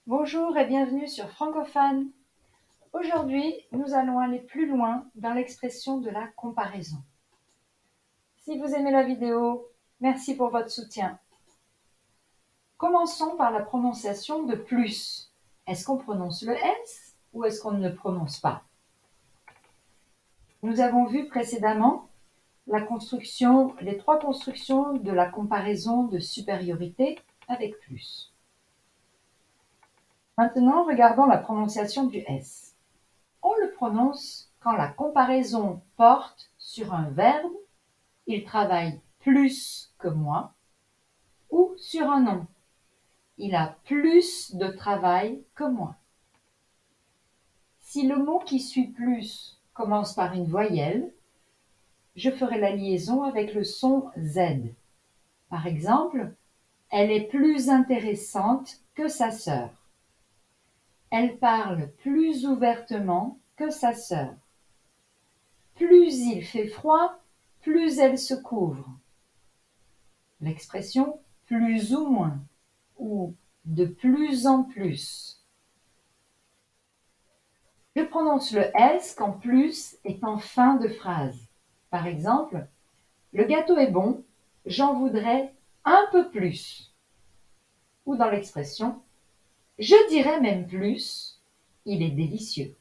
Bonjour et bienvenue sur Francophone. Aujourd'hui, nous allons aller plus loin dans l'expression de la comparaison. Si vous aimez la vidéo, merci pour votre soutien. Commençons par la prononciation de plus. Est-ce qu'on prononce le S ou est-ce qu'on ne le prononce pas? Nous avons vu précédemment les trois constructions de la comparaison de supériorité avec plus. Maintenant, regardons la prononciation du S. On le prononce quand la comparaison porte sur un verbe, il travaille plus que moi, ou sur un nom, il a plus de travail que moi. Si le mot qui suit plus commence par une voyelle, je ferai la liaison avec le son Z. Par exemple, elle est plus intéressante que sa sœur. Elle parle plus ouvertement que sa sœur. Plus il fait froid, plus elle se couvre. L'expression plus ou moins ou de plus en plus. Je prononce le S quand plus est en fin de phrase. Par exemple, le gâteau est bon, j'en voudrais un peu plus. Ou dans l'expression, je dirais même plus, il est délicieux.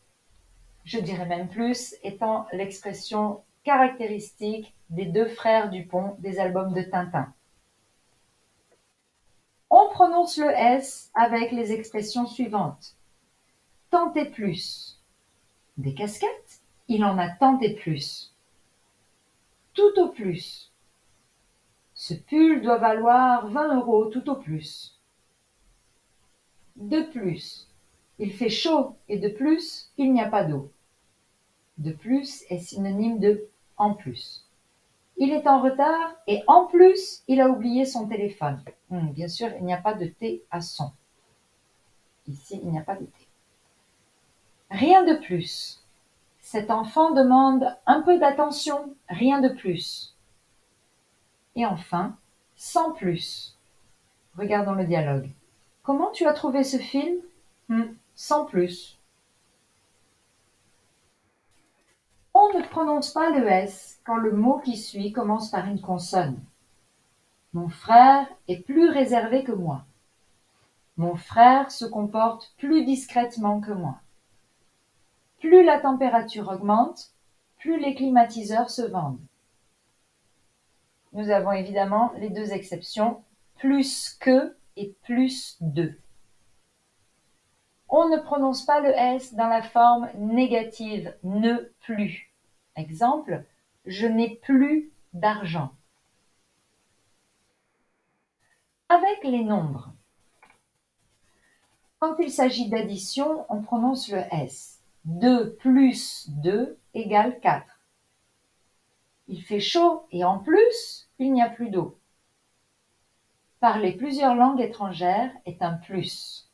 Je dirais même plus étant l'expression caractéristique des deux frères Dupont des albums de Tintin. On prononce le S avec les expressions suivantes. Tant et plus. Des casquettes, il en a tant et plus. Tout au plus. Ce pull doit valoir 20 € tout au plus. De plus. Il fait chaud et de plus, il n'y a pas d'eau. De plus est synonyme de en plus. Il est en retard et en plus, il a oublié son téléphone. Bien sûr, il n'y a pas de T à son. Ici, il n'y a pas de T. Rien de plus. Cet enfant demande un peu d'attention, rien de plus. Et enfin, sans plus. Regardons le dialogue. Comment tu as trouvé ce film? Sans plus. On ne prononce pas le S quand le mot qui suit commence par une consonne. Mon frère est plus réservé que moi. Mon frère se comporte plus discrètement que moi. Plus la température augmente, plus les climatiseurs se vendent. Nous avons évidemment les deux exceptions, plus que et plus de. On ne prononce pas le S dans la forme négative, ne plus. Exemple, je n'ai plus d'argent. Avec les nombres, quand il s'agit d'addition, on prononce le S. 2 plus 2 égale 4. Il fait chaud et en plus, il n'y a plus d'eau. Parler plusieurs langues étrangères est un plus.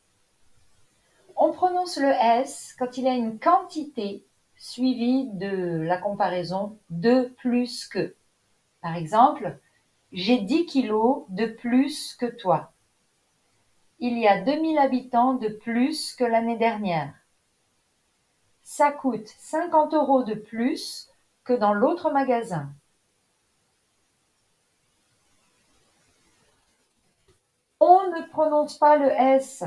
On prononce le S quand il y a une quantité suivie de la comparaison de plus que. Par exemple, j'ai 10 kilos de plus que toi. Il y a 2000 habitants de plus que l'année dernière. Ça coûte 50 € de plus que dans l'autre magasin. On ne prononce pas le S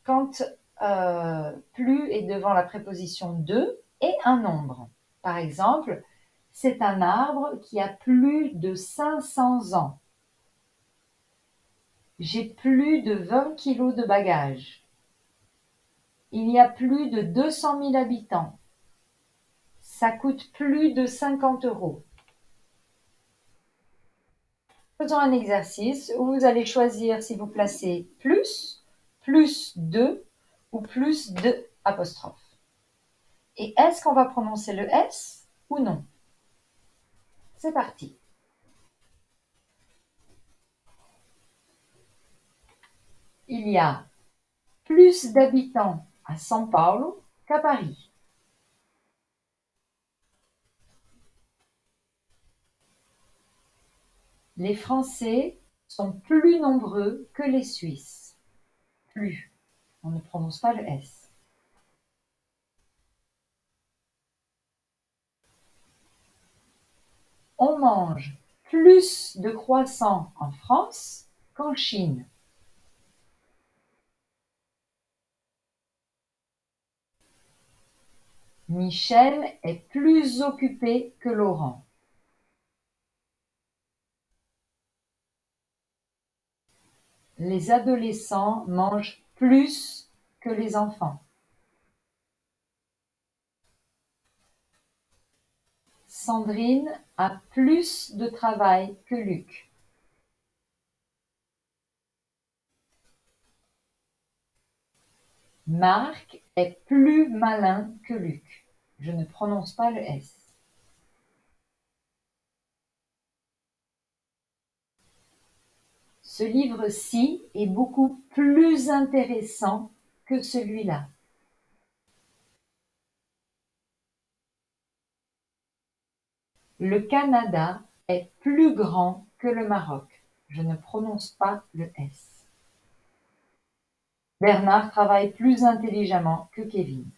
quand plus est devant la préposition de et un nombre. Par exemple, c'est un arbre qui a plus de 500 ans. J'ai plus de 20 kilos de bagages. Il y a plus de 200 000 habitants. Ça coûte plus de 50 €. Faisons un exercice où vous allez choisir si vous placez plus de ou plus de apostrophe. Et est-ce qu'on va prononcer le S ou non? C'est parti. Il y a plus d'habitants à São Paulo qu'à Paris. Les Français sont plus nombreux que les Suisses. Plus. On ne prononce pas le S. On mange plus de croissants en France qu'en Chine. Michel est plus occupé que Laurent. Les adolescents mangent plus que les enfants. Sandrine a plus de travail que Luc. Marc est plus malin que Luc. Je ne prononce pas le S. Ce livre-ci est beaucoup plus intéressant que celui-là. Le Canada est plus grand que le Maroc. Je ne prononce pas le S. Bernard travaille plus intelligemment que Kevin.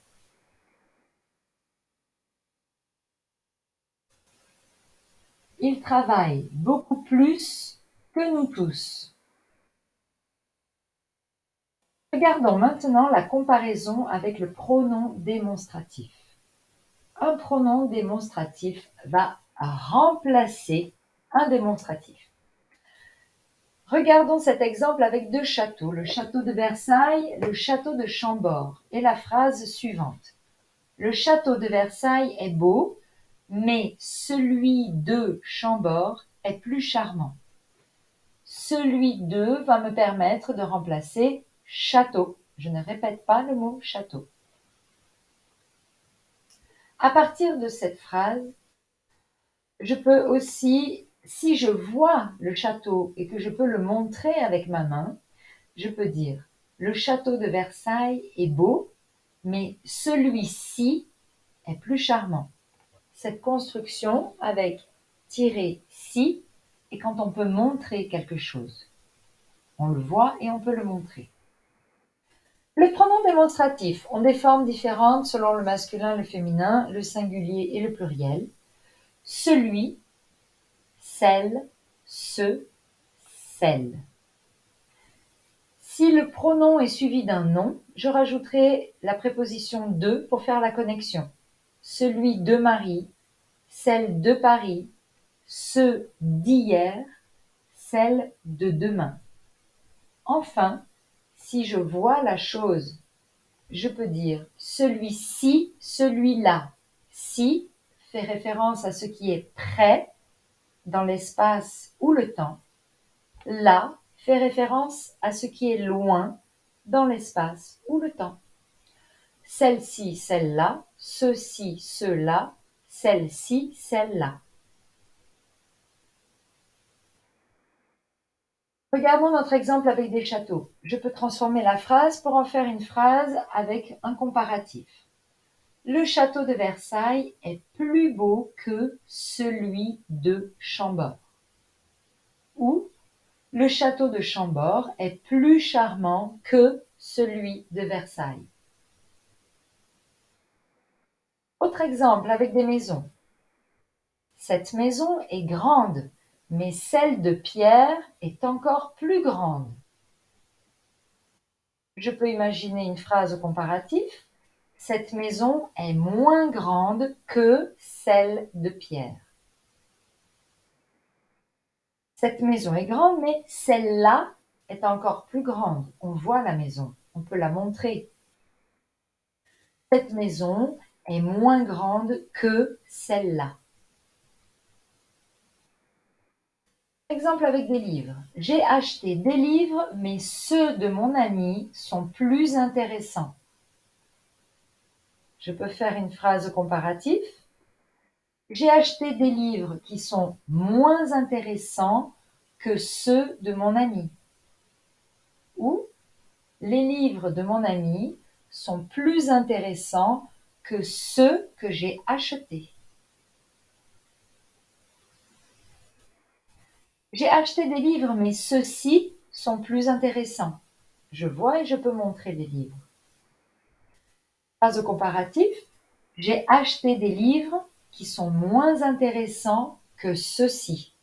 Il travaille beaucoup plus que nous tous. Regardons maintenant la comparaison avec le pronom démonstratif. Un pronom démonstratif va remplacer un démonstratif. Regardons cet exemple avec deux châteaux, le château de Versailles, le château de Chambord, et la phrase suivante. Le château de Versailles est beau, mais celui de Chambord est plus charmant. Celui de va me permettre de remplacer château. Je ne répète pas le mot château. À partir de cette phrase, je peux aussi, si je vois le château et que je peux le montrer avec ma main, je peux dire le château de Versailles est beau, mais celui-ci est plus charmant. Cette construction avec -ci est quand on peut montrer quelque chose. On le voit et on peut le montrer. Les pronoms démonstratifs ont des formes différentes selon le masculin, le féminin, le singulier et le pluriel. Celui, celle, ce, celle. Si le pronom est suivi d'un nom, je rajouterai la préposition de pour faire la connexion. Celui de Marie, celle de Paris, ceux d'hier, celle de demain. Enfin, si je vois la chose, je peux dire celui-ci, celui-là. Si fait référence à ce qui est près dans l'espace ou le temps. Là fait référence à ce qui est loin dans l'espace ou le temps. Celle-ci, celle-là, ceux-ci, ceux-là, celle-ci, celle-là. Regardons notre exemple avec des châteaux. Je peux transformer la phrase pour en faire une phrase avec un comparatif. Le château de Versailles est plus beau que celui de Chambord. Ou le château de Chambord est plus charmant que celui de Versailles. Autre exemple avec des maisons. Cette maison est grande, mais celle de Pierre est encore plus grande. Je peux imaginer une phrase au comparatif. Cette maison est moins grande que celle de Pierre. Cette maison est grande, mais celle-là est encore plus grande. On voit la maison, on peut la montrer. Cette maison est moins grande que celle-là. Exemple avec des livres. J'ai acheté des livres, mais ceux de mon ami sont plus intéressants. Je peux faire une phrase comparative. J'ai acheté des livres qui sont moins intéressants que ceux de mon ami. Ou les livres de mon ami sont plus intéressants que ceux que j'ai achetés. J'ai acheté des livres, mais ceux-ci sont plus intéressants. Je vois et je peux montrer les livres. Phrase au comparatif, j'ai acheté des livres qui sont moins intéressants que ceux-ci.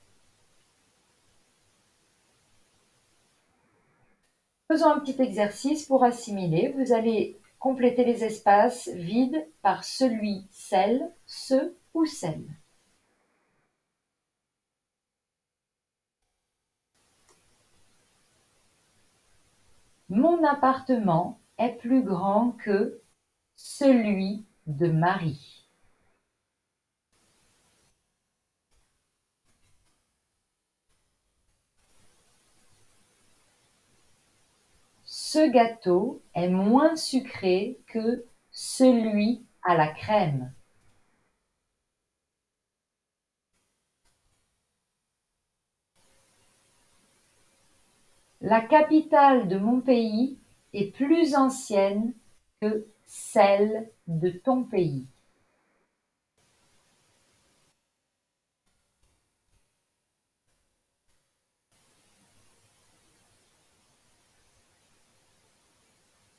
Faisons un petit exercice pour assimiler. Vous allez compléter les espaces vides par celui, celle, ce ou celle. Mon appartement est plus grand que celui de Marie. Ce gâteau est moins sucré que celui à la crème. La capitale de mon pays est plus ancienne que celle de ton pays.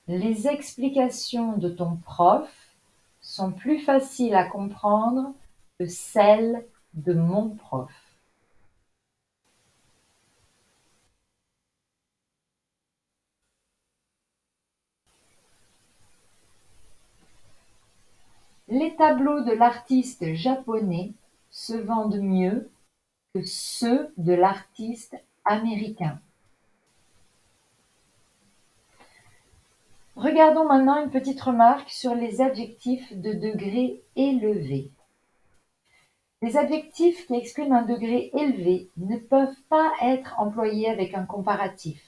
Les explications de ton prof sont plus faciles à comprendre que celles de mon prof. Les tableaux de l'artiste japonais se vendent mieux que ceux de l'artiste américain. Regardons maintenant une petite remarque sur les adjectifs de degré élevé. Les adjectifs qui expriment un degré élevé ne peuvent pas être employés avec un comparatif.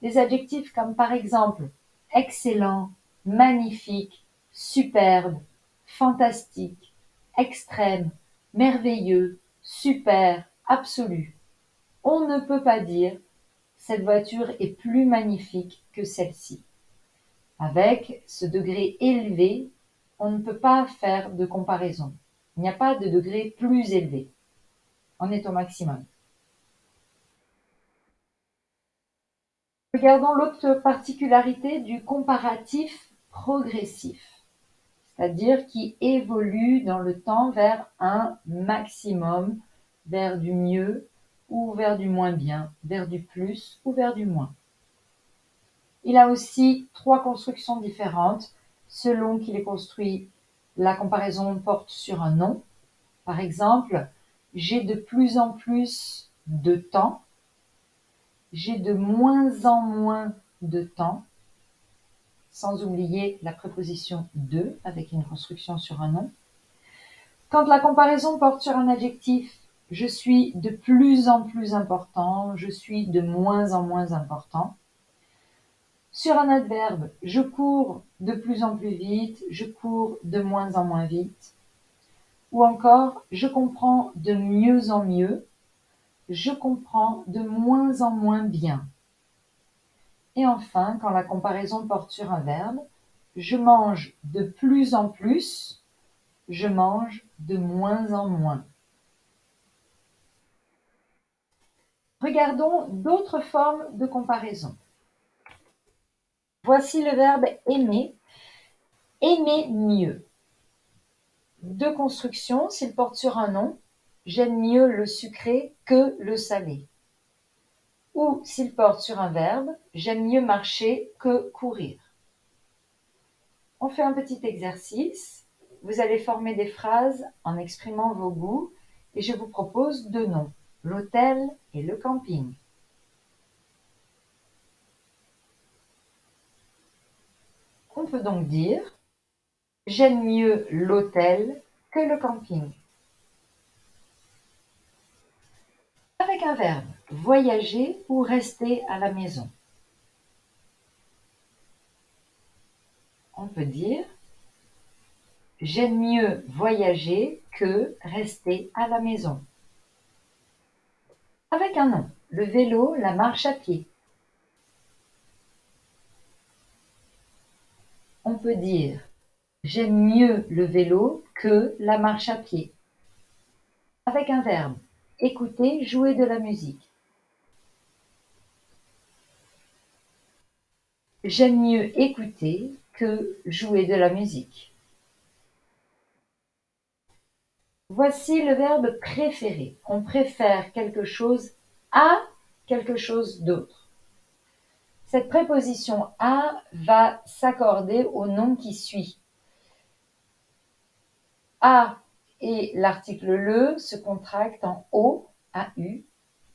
Des adjectifs comme par exemple excellent, magnifique, superbe, fantastique, extrême, merveilleux, super, absolu. On ne peut pas dire cette voiture est plus magnifique que celle-ci. Avec ce degré élevé, on ne peut pas faire de comparaison. Il n'y a pas de degré plus élevé. On est au maximum. Regardons l'autre particularité du comparatif progressif, c'est-à-dire qui évolue dans le temps vers un maximum, vers du mieux ou vers du moins bien, vers du plus ou vers du moins. Il a aussi 3 constructions différentes selon qu'il est construit. La comparaison porte sur un nom. Par exemple, j'ai de plus en plus de temps. J'ai de moins en moins de temps, sans oublier la préposition de avec une construction sur un nom. Quand la comparaison porte sur un adjectif, je suis de plus en plus important, je suis de moins en moins important. Sur un adverbe, je cours de plus en plus vite, je cours de moins en moins vite. Ou encore, je comprends de mieux en mieux, je comprends de moins en moins bien. Et enfin, quand la comparaison porte sur un verbe, je mange de plus en plus, je mange de moins en moins. Regardons d'autres formes de comparaison. Voici le verbe aimer. Aimer mieux. 2 constructions, s'il porte sur un nom, j'aime mieux le sucré que le salé. Ou s'il porte sur un verbe, j'aime mieux marcher que courir. On fait un petit exercice. Vous allez former des phrases en exprimant vos goûts et je vous propose 2 noms, l'hôtel et le camping. On peut donc dire « J'aime mieux l'hôtel que le camping ». Avec un verbe, voyager ou rester à la maison. On peut dire « J'aime mieux voyager que rester à la maison ». Avec un nom, le vélo, la marche à pied. On peut dire « J'aime mieux le vélo que la marche à pied ». Avec un verbe, écouter, jouer de la musique. J'aime mieux écouter que jouer de la musique. Voici le verbe préférer. On préfère quelque chose à quelque chose d'autre. Cette préposition à va s'accorder au nom qui suit. A et l'article le se contractent en O, AU.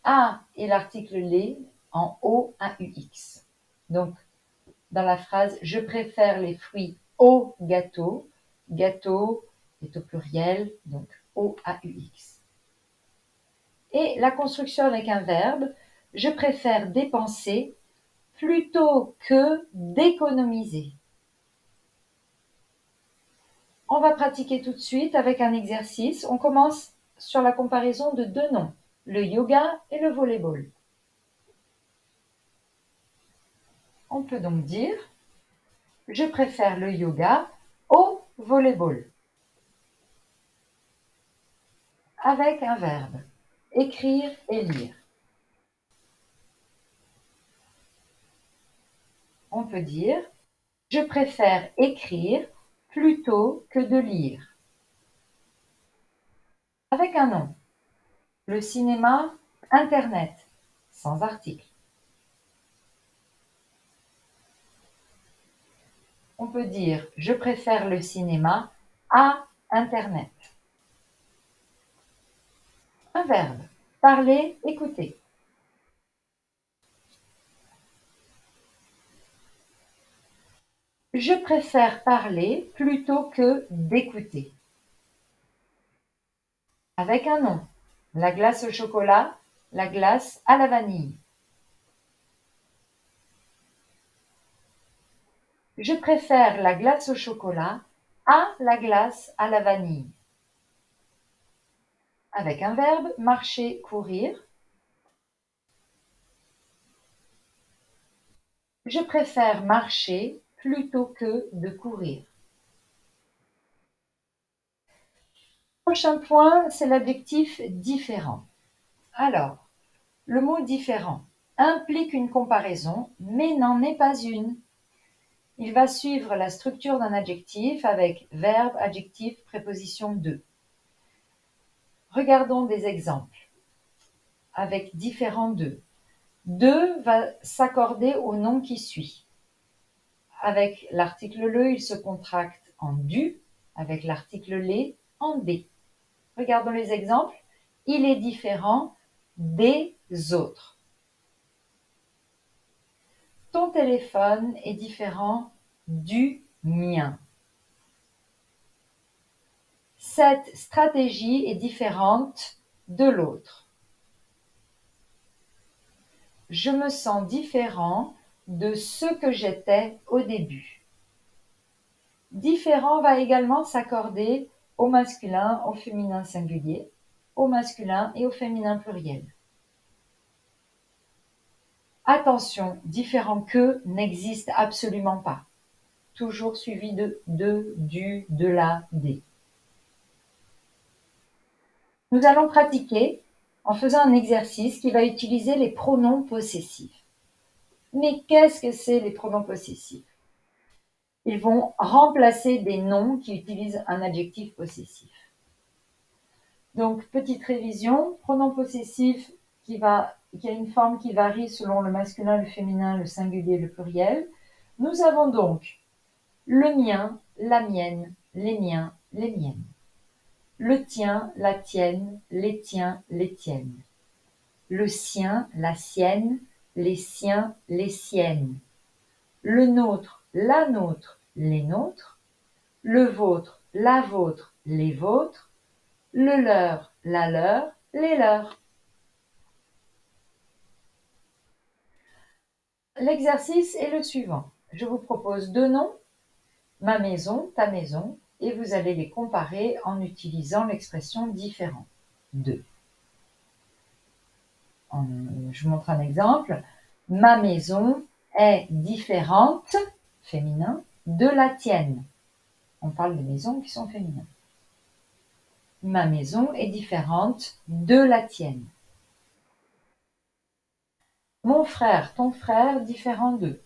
A et l'article les en O, AUX. Donc, dans la phrase « Je préfère les fruits au gâteau », gâteau est au pluriel, donc O, AUX. Et la construction avec un verbe « Je préfère dépenser plutôt que d'économiser ». On va pratiquer tout de suite avec un exercice. On commence sur la comparaison de deux noms, le yoga et le volleyball. On peut donc dire « Je préfère le yoga au volleyball » avec un verbe, écrire et lire. On peut dire « Je préfère écrire plutôt que de lire » avec un nom, le cinéma, Internet, sans article. On peut dire « Je préfère le cinéma à Internet ». Un verbe, parler, écouter. Je préfère parler plutôt que d'écouter. Avec un nom, la glace au chocolat, la glace à la vanille. Je préfère la glace au chocolat à la glace à la vanille. Avec un verbe, marcher, courir. Je préfère marcher plutôt que de courir. Prochain point, c'est l'adjectif différent. Alors, le mot différent implique une comparaison, mais n'en est pas une. Il va suivre la structure d'un adjectif avec verbe, adjectif, préposition de. Regardons des exemples avec différent de. De va s'accorder au nom qui suit. Avec l'article le, il se contracte en du, avec l'article les en des. Regardons les exemples. Il est différent des autres. Ton téléphone est différent du mien. Cette stratégie est différente de l'autre. Je me sens différent de ce que j'étais au début. Différent va également s'accorder au masculin, au féminin singulier, au masculin et au féminin pluriel. Attention, différent que n'existe absolument pas. Toujours suivi de, du, de la, des. Nous allons pratiquer en faisant un exercice qui va utiliser les pronoms possessifs. Mais qu'est-ce que c'est les pronoms possessifs? Ils vont remplacer des noms qui utilisent un adjectif possessif. Donc, petite révision, pronom possessif qui a une forme qui varie selon le masculin, le féminin, le singulier, le pluriel. Nous avons donc le mien, la mienne, les miens, les miennes. Le tien, la tienne, les tiens, les tiennes. Le sien, la sienne, les siens, les siennes. Le nôtre, la nôtre, les nôtres. Le vôtre, la vôtre, les vôtres. Le leur, la leur, les leurs. L'exercice est le suivant. Je vous propose deux noms, ma maison, ta maison, et vous allez les comparer en utilisant l'expression différent de. Je vous montre un exemple. Ma maison est différente, féminin, de la tienne. On parle de maisons qui sont féminines. Ma maison est différente de la tienne. Mon frère, ton frère, différent d'eux.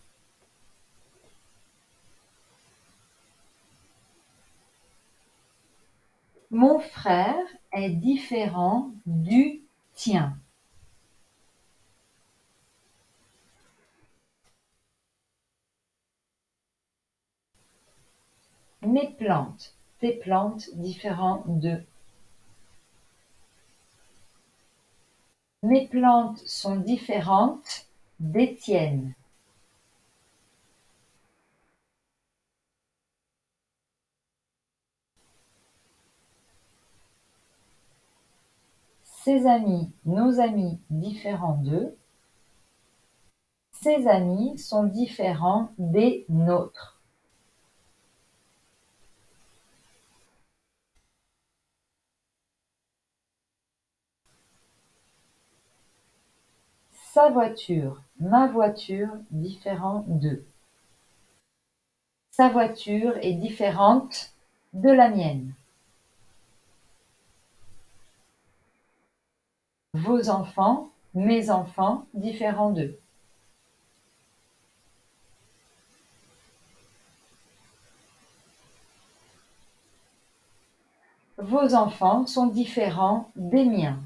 Mon frère est différent du tien. Mes plantes, tes plantes différentes de. Mes plantes sont différentes des tiennes. Ses amis, nos amis différents d'eux. Ses amis sont différents des nôtres. Sa voiture, ma voiture différent d'eux. Sa voiture est différente de la mienne. Vos enfants, mes enfants différents d'eux. Vos enfants sont différents des miens.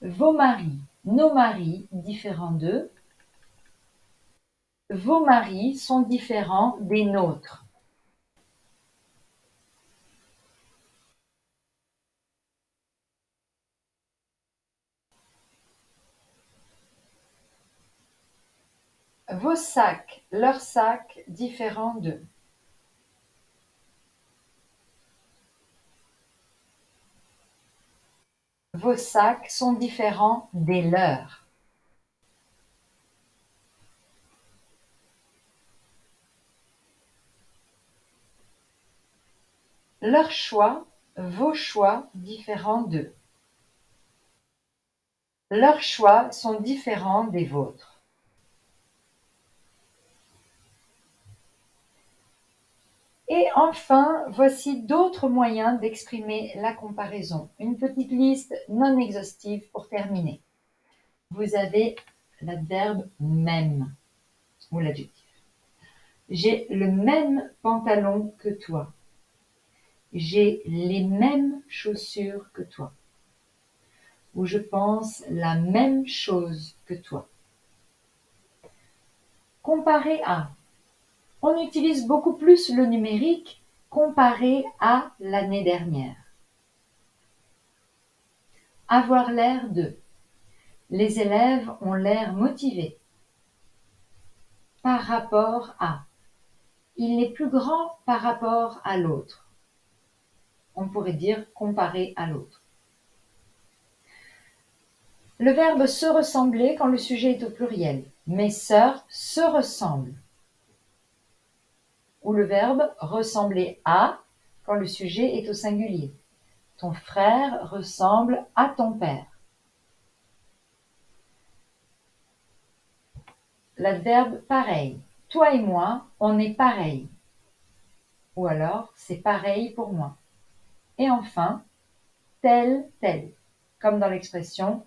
Vos maris, nos maris différents d'eux. Vos maris sont différents des nôtres. Vos sacs, leurs sacs différents d'eux. Vos sacs sont différents des leurs. Leurs choix, vos choix différents d'eux. Leurs choix sont différents des vôtres. Et enfin, voici d'autres moyens d'exprimer la comparaison. Une petite liste non exhaustive pour terminer. Vous avez l'adverbe même ou l'adjectif. J'ai le même pantalon que toi. J'ai les mêmes chaussures que toi. Ou je pense la même chose que toi. Comparé à. On utilise beaucoup plus le numérique comparé à l'année dernière. Avoir l'air de. Les élèves ont l'air motivés. Par rapport à. Il est plus grand par rapport à l'autre. On pourrait dire comparé à l'autre. Le verbe se ressembler quand le sujet est au pluriel. Mes sœurs se ressemblent. Ou le verbe ressembler à quand le sujet est au singulier. Ton frère ressemble à ton père. L'adverbe pareil. Toi et moi, on est pareil. Ou alors, c'est pareil pour moi. Et enfin, tel, tel. Comme dans l'expression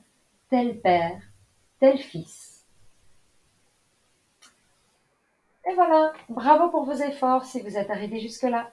tel père, tel fils. Et voilà, bravo pour vos efforts si vous êtes arrivé jusque-là.